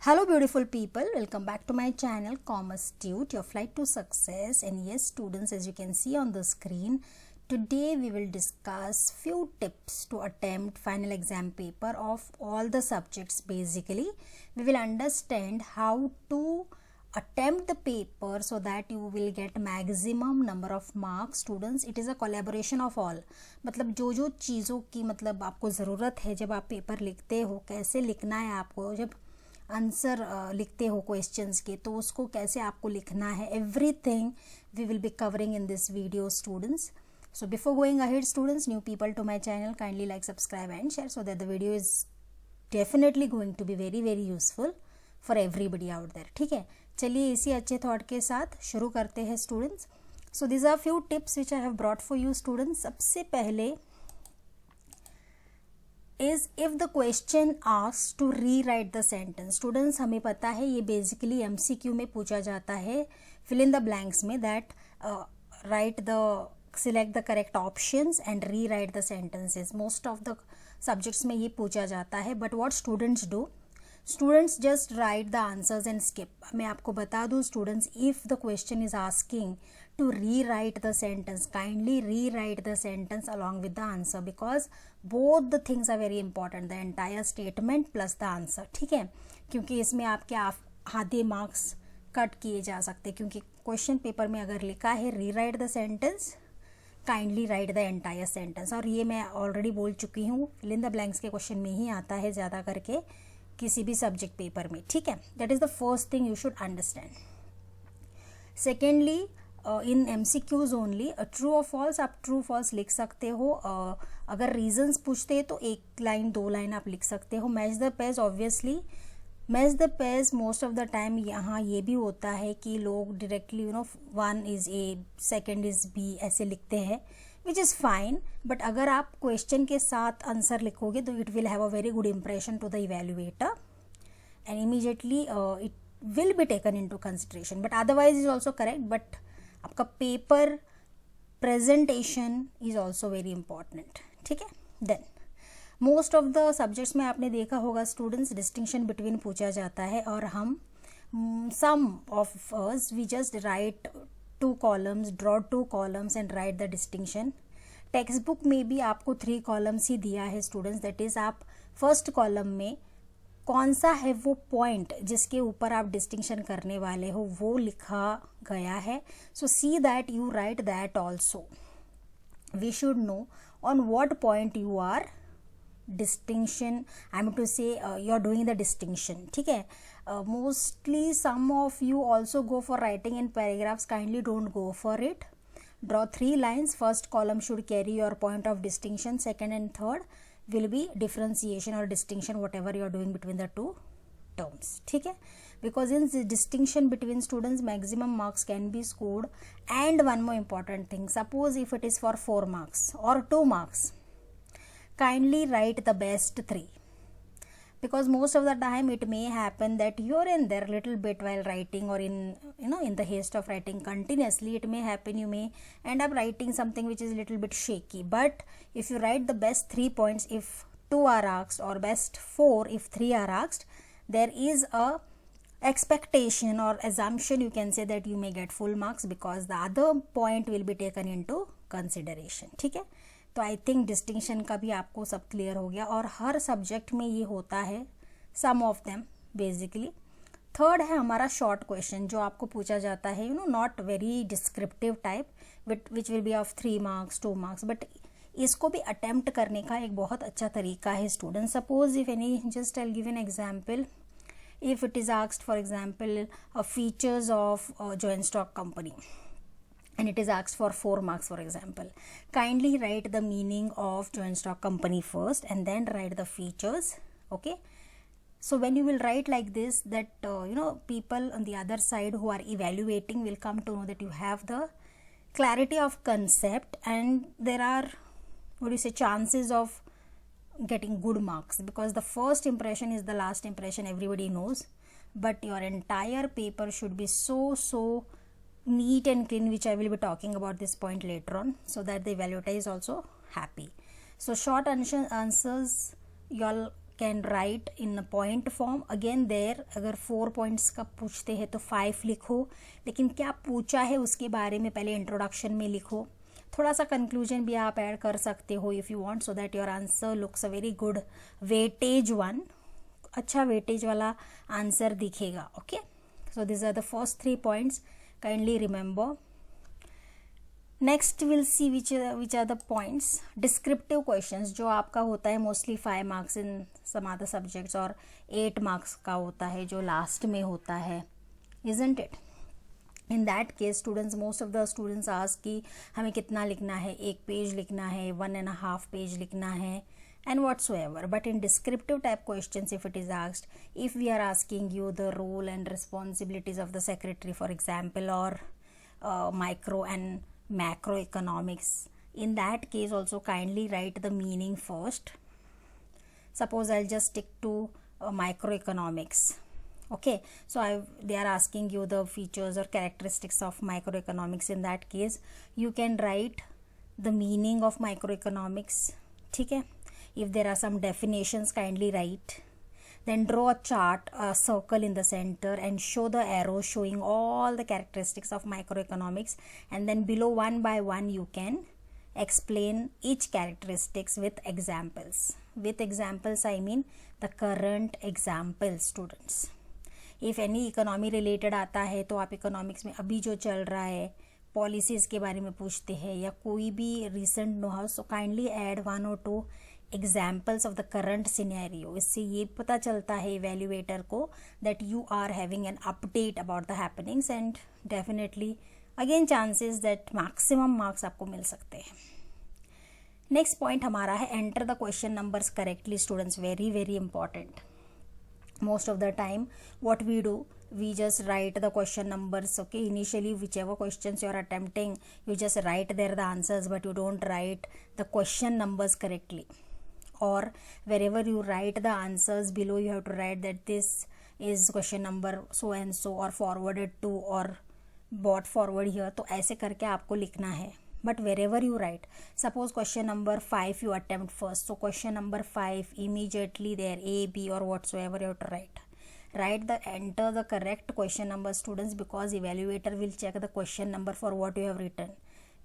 Hello beautiful people, welcome back to my channel Commerce Tute, your flight to success. And yes students, as you can see on the screen, today we will discuss few tips to attempt final exam paper of all the subjects. Basically we will understand how to attempt the paper so that you will get maximum number of marks. Students, it is a collaboration of all. मतलब जो चीज़ों की मतलब आपको ज़रूरत है जब आप पेपर लिखते हो, कैसे लिखना है आपको, जब आंसर लिखते हो क्वेश्चंस के तो उसको कैसे आपको लिखना है, everything we will be covering in this video students. So before going ahead students, new people to my channel, kindly like, subscribe and share so that the video is definitely going to be very useful for everybody out there. ठीक है, चलिए इसी अच्छे thought के साथ शुरू करते हैं students. So this are few tips which I have brought for you students. सबसे पहले is if the question asks to rewrite the sentence. Students, हमें पता है ये बेसिकली एमसीक्यू में पूछा जाता है, फिल इन द ब्लैंक्स में, that right the select the correct options and rewrite the sentences. Most of the subjects में ये पूछा जाता है, but what students do? Students just write the answers and skip. मैं आपको बता दूँ students, if the question is asking to rewrite the sentence, kindly rewrite the sentence along with the answer because both the things are very important, the entire statement plus the answer. ठीक है, क्योंकि इसमें आपके आधे marks cut किए जा सकते, क्योंकि क्वेश्चन पेपर में अगर लिखा है rewrite the sentence, kindly right the entire sentence. और ये मैं ऑलरेडी बोल चुकी हूँ, फिल इन द ब्लैंक्स के क्वेश्चन में ही आता है ज़्यादा करके किसी भी सब्जेक्ट पेपर में. ठीक है, that is the first thing you should understand. Secondly, in MCQs only, true और फॉल्स, आप ट्रू फॉल्स लिख सकते हो. अगर रीजंस पूछते हैं तो एक लाइन दो लाइन आप लिख सकते हो. Match the page, obviously match the page most of the time यहाँ ये भी होता है कि लोग directly one is A second is B ऐसे लिखते हैं, विच इज़ फाइन. बट अगर आप क्वेश्चन के साथ आंसर लिखोगे तो it will have a very good impression to the evaluator and immediately it will be taken into consideration. But otherwise is also correct, but आपका paper presentation is also very important. ठीक है, then most of the subjects में आपने देखा होगा students, distinction between पूछा जाता है और हम some of us we just write two columns, draw two columns and write the distinction. Text book में भी आपको 3 कॉलम्स ही दिया है स्टूडेंट्स, दैट इज आप फर्स्ट कॉलम में कौन सा है वो पॉइंट जिसके ऊपर आप डिस्टिंक्शन करने वाले हो वो लिखा गया है. So see that you write that also. We should know on what point you are distinction, I mean to say you're doing the distinction. ठीक है, mostly some of you also go for writing in paragraphs, kindly don't go for it. Draw 3 lines, first column should carry your point of distinction, second and third will be differentiation or distinction, whatever you're doing between the two terms. ठीक है, because in the distinction between students maximum marks can be scored. And one more important thing, suppose if it is for 4 marks or 2 marks, kindly write the best 3, because most of the time it may happen that you're in there little bit while writing, or in the haste of writing continuously it may happen you may end up writing something which is a little bit shaky. But if you write the best 3 points if 2 are asked, or best 4 if 3 are asked, there is a expectation or assumption you can say that you may get full marks because the other point will be taken into consideration. ठीक है, तो I think distinction का भी आपको सब clear हो गया, और हर सब्जेक्ट में ये होता है, सम ऑफ देम बेसिकली. थर्ड है हमारा शॉर्ट क्वेश्चन जो आपको पूछा जाता है, not very descriptive type, which will be of 3 marks 2 marks, but इसको भी अटेम्प्ट करने का एक बहुत अच्छा तरीका है student. Suppose if any, just I give an example, if it is asked for example features of joint stock company and it is asked for 4 marks for example, kindly write the meaning of joint stock company first and then write the features. Okay, so when you will write like this, that people on the other side who are evaluating will come to know that you have the clarity of concept and there are, what do you say, chances of getting good marks, because the first impression is the last impression, everybody knows, but your entire paper should be so neat and clean, which I will be talking about this point later on, so that the evaluator is also happy. So short answers you all can write in point form. Again there अगर 4 points का पूछते हैं तो 5 लिखो, लेकिन क्या पूछा है उसके बारे में पहले इंट्रोडक्शन में लिखो. थोड़ा सा कंक्लूजन भी आप ऐड कर सकते हो if you want, so that your answer looks a very good weightage one. अच्छा वेटेज वाला आंसर दिखेगा. Okay, so this are the first 3 points, kindly remember. Next will see which are the points. Descriptive questions जो आपका होता है mostly 5 marks in some other subjects और 8 marks का होता है जो लास्ट में होता है, isn't it. In that case students, most of the students ask कि हमें कितना लिखना है, 1 पेज लिखना है, 1.5 पेज लिखना है, and whatsoever. But in descriptive type questions, if it is asked, if we are asking you the role and responsibilities of the secretary, for example, or micro and macroeconomics, in that case also kindly write the meaning first. Suppose I'll just stick to microeconomics. Okay, so they are asking you the features or characteristics of microeconomics. In that case you can write the meaning of microeconomics. ठीक है. If there are some definitions, kindly write. Then draw a chart, a circle in the center, and show the arrow showing all the characteristics of microeconomics. And then below, one by one, you can explain each characteristics with examples. With examples, I mean the current examples, students. If any economy related आता है तो आप economics में अभी जो चल रहा है पॉलिसीज़ के बारे में पूछते हैं या कोई भी recent know how, so kindly add 1 or 2 examples of the current scenario. इससे ये पता चलता है इवेल्युएटर को that you are having an update about the happenings, and definitely again chances that maximum marks आपको मिल सकते हैं. नेक्स्ट पॉइंट हमारा है enter the question numbers correctly. Students, very very important. most of the time what we do, we just write the question numbers. Okay, initially whichever questions you are attempting, you just write there the answers, but you don't write the question numbers correctly. Or wherever you write the answers, below you have to write that this is question number so and so, or forwarded to, or brought forward here. तो ऐसे करके आपको लिखना है. But wherever you write, suppose question number 5 you attempt first, so question number 5 immediately there A, B or whatsoever you have to write. Enter the correct question number, students, because evaluator will check the question number for what you have written.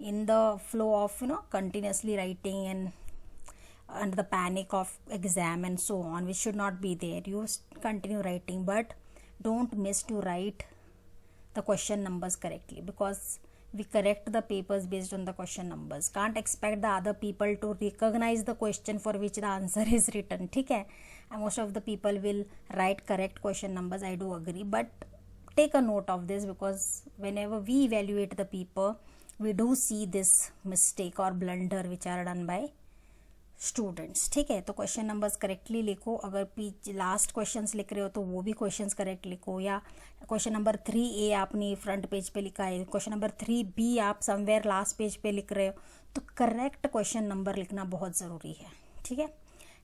In the flow of continuously writing and under the panic of exam and so on, which should not be there, you continue writing, but don't miss to write the question numbers correctly, because we correct the papers based on the question numbers. Can't expect the other people to recognize the question for which the answer is written. ठीक है, most of the people will write correct question numbers, I do agree, but take a note of this, because whenever we evaluate the paper, we do see this mistake or blunder which are done by students. ठीक है, तो question numbers correctly लिखो. अगर last questions लिख रहे हो तो वो भी क्वेश्चंस करेक्ट लिखो, या क्वेश्चन नंबर 3A आपने फ्रंट पेज पे लिखा है, क्वेश्चन नंबर 3B आप समवेयर लास्ट पेज पे लिख रहे हो, तो करेक्ट क्वेश्चन नंबर लिखना बहुत ज़रूरी है. ठीक है.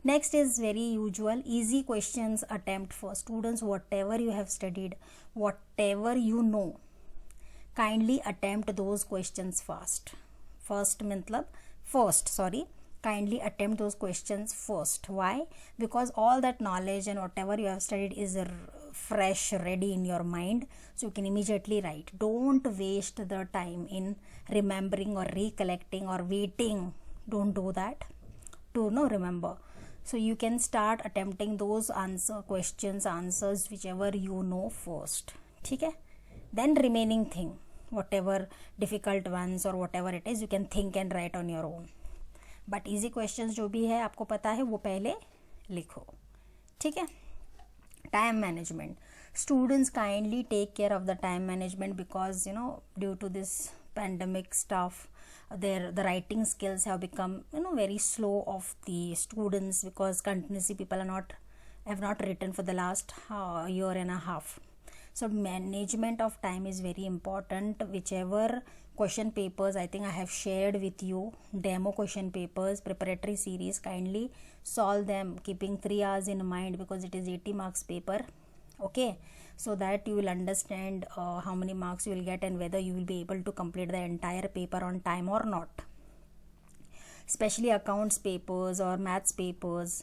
Next is very usual, easy questions attempt for students. What ever you have studied, what ever you know, kindly attempt those questions kindly attempt those questions first. Why? Because all that knowledge and whatever you have studied is fresh, ready in your mind, so you can immediately write. Don't waste the time in remembering or recollecting or waiting. Don't do that. Remember. So you can start attempting those answers whichever you know first. ठीक है. Then remaining thing, whatever difficult ones or whatever it is, you can think and write on your own. But easy questions जो भी है आपको पता है वो पहले लिखो. ठीक है. Time management. Students kindly take care of the time management, because due to this pandemic stuff the writing skills have become very slow of the students, because continuously people have not written for the last year and a half. So management of time is very important. Whichever question papers I think I have shared with you, demo question papers, preparatory series, kindly solve them keeping 3 hours in mind, because it is 80 marks paper. Okay, so that you will understand how many marks you will get and whether you will be able to complete the entire paper on time or not. Especially accounts papers or maths papers,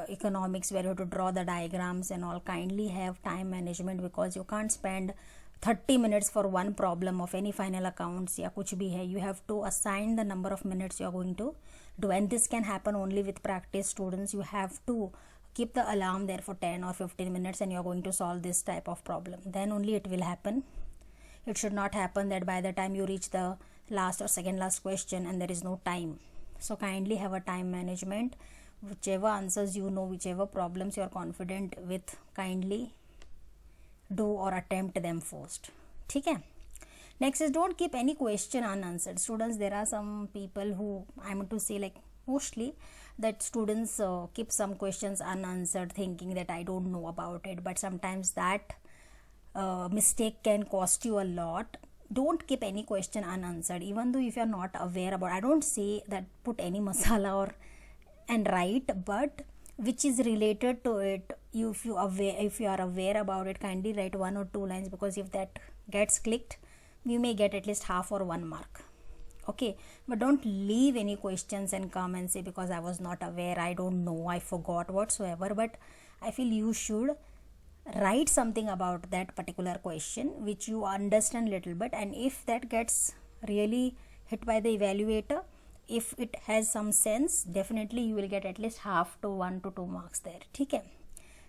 economics where you have to draw the diagrams and all. Kindly have time management, because you can't spend 30 minutes for one problem of any final accounts या कुछ भी है. You have to assign the number of minutes you are going to do, and this can happen only with practice. Students, you have to keep the alarm there for 10 or 15 minutes and you are going to solve this type of problem. Then only it will happen. It should not happen that by the time you reach the last or second last question and there is no time. So kindly have a time management. Whichever answers you know, whichever problems you are confident with, kindly do or attempt them first. ठीक है. Next is, don't keep any question unanswered. Students, there are some people who, I want to say, like mostly that students keep some questions unanswered thinking that I don't know about it, but sometimes that mistake can cost you a lot. Don't keep any question unanswered, even though if you are not aware about, I don't say that put any masala or and write, but which is related to it, if you are aware about it, kindly write 1 or 2 lines, because if that gets clicked, you may get at least half or 1 mark. Okay, but don't leave any questions and come and say because I was not aware, I don't know, I forgot, whatsoever. But I feel you should write something about that particular question which you understand little bit, and if that gets really hit by the evaluator, if it has some sense, definitely you will get at least half to 1 to 2 marks there. ठीक है.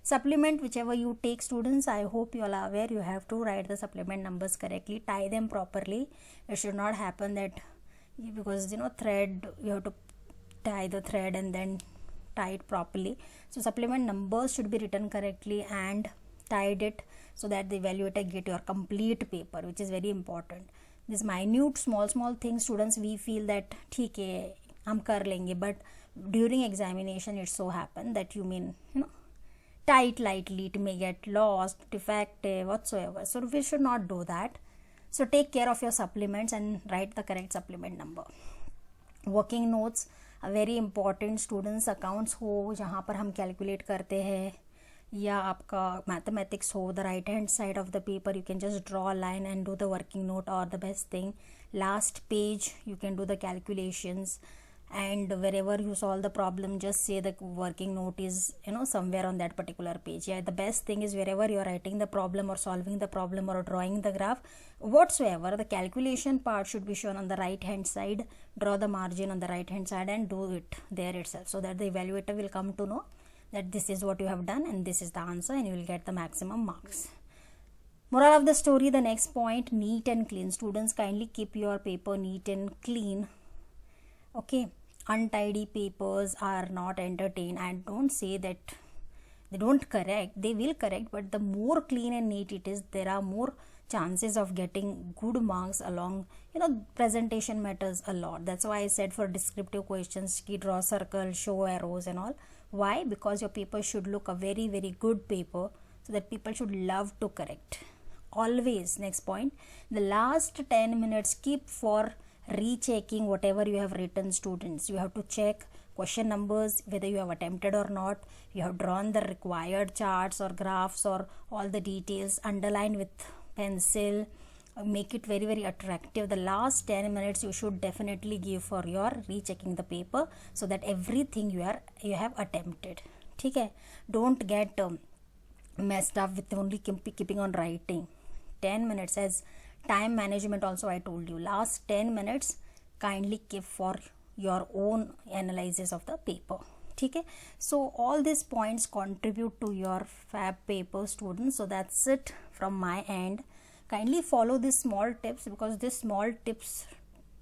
Supplement, whichever you take, students, I hope you all are aware, you have to write the supplement numbers correctly, tie them properly. It should not happen that, because thread, you have to tie the thread and then tie it properly. So supplement numbers should be written correctly and tied it, so that the evaluator get your complete paper, which is very important. This minute small things, students, we feel that ठीक है हम कर लेंगे, but during examination it so happen that you mean tie it lightly, it may get lost, defective, whatsoever. So we should not do that. So take care of your supplements and write the correct supplement number. Working notes are very important, students. Accounts हो जहाँ पर हम calculate करते हैं, या आपका mathematics हो, the right hand side of the paper you can just draw a line and do the working note, और the best thing last page you can do the calculations, and wherever you solve the problem, just say the working note is somewhere on that particular page. Yeah, the best thing is wherever you are writing the problem or solving the problem or drawing the graph, whatsoever, the calculation part should be shown on the right hand side. Draw the margin on the right hand side and do it there itself, so that the evaluator will come to know that this is what you have done and this is the answer, and you will get the maximum marks. Moral of the story, the next point, neat and clean. Students, kindly keep your paper neat and clean. Okay, untidy papers are not entertained, and don't say that they don't correct. They will correct, but the more clean and neat it is, there are more chances of getting good marks along. Presentation matters a lot. That's why I said for descriptive questions, draw circle, show arrows and all. Why? Because your paper should look a very good paper, so that people should love to correct. Always, next point, the last 10 minutes keep for rechecking whatever you have written, students. You have to check question numbers, whether you have attempted or not. You have drawn the required charts or graphs or all the details, underline with pencil, make it very attractive. The last 10 minutes you should definitely give for your rechecking the paper, so that everything you have attempted. ठीक है. Don't get messed up with only keeping on writing. 10 minutes as time management also I told you. Last 10 minutes kindly keep for your own analysis of the paper. ठीक है. So all these points contribute to your fab paper, students. So that's it from my end. Kindly follow these small tips, because these small tips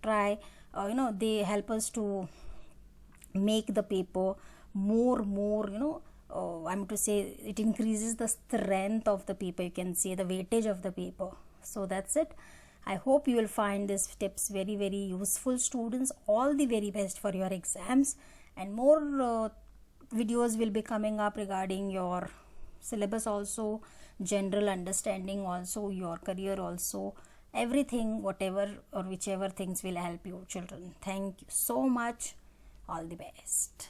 they help us to make the paper more I'm to say it increases the strength of the paper. You can see the weightage of the paper. So that's it. I hope you will find these tips very useful, students. All the very best for your exams, and more videos will be coming up regarding your syllabus also, general understanding also, your career also, everything, whatever or whichever things will help you, children. Thank you so much. All the best.